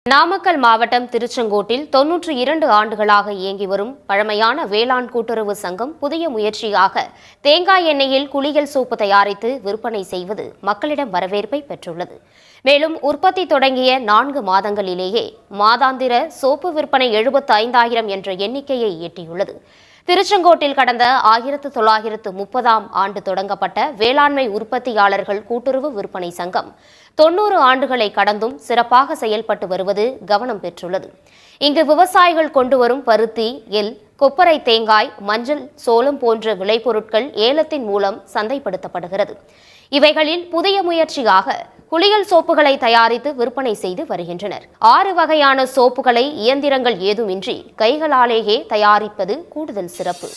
நாமக்கல் மாவட்டம் திருச்செங்கோட்டில் 92 ஆண்டுகளாக இயங்கி வரும் பழமையான வேளாண் கூட்டுறவு சங்கம் புதிய முயற்சியாக தேங்காய் எண்ணெயில் குளியல் சோப்பு தயாரித்து விற்பனை செய்வது மக்களிடம் வரவேற்பை பெற்றுள்ளது. மேலும் உற்பத்தி தொடங்கிய 4 மாதங்களிலேயே மாதாந்திர சோப்பு விற்பனை 75,000 என்ற எண்ணிக்கையை எட்டியுள்ளது. திருச்செங்கோட்டில் கடந்த 1930ஆம் ஆண்டு தொடங்கப்பட்ட வேளாண்மை உற்பத்தியாளர்கள் கூட்டுறவு விற்பனை சங்கம் 90 ஆண்டுகளை கடந்தும் சிறப்பாக செயல்பட்டு வருவது கவனம் பெற்றுள்ளது. இங்கு விவசாயிகள் கொண்டு வரும் பருத்தி, எள், கொப்பரை தேங்காய், மஞ்சள், சோளம் போன்ற விளைபொருட்கள் ஏலத்தின் மூலம் சந்தைப்படுத்தப்படுகிறது. இவைகளில் புதிய முயற்சியாக குளியல் சோப்புகளை தயாரித்து விற்பனை செய்து வருகின்றனர். 6 வகையான சோப்புகளை இயந்திரங்கள் ஏதுமின்றி கைகளாலேயே தயாரிப்பது கூடுதல் சிறப்பு.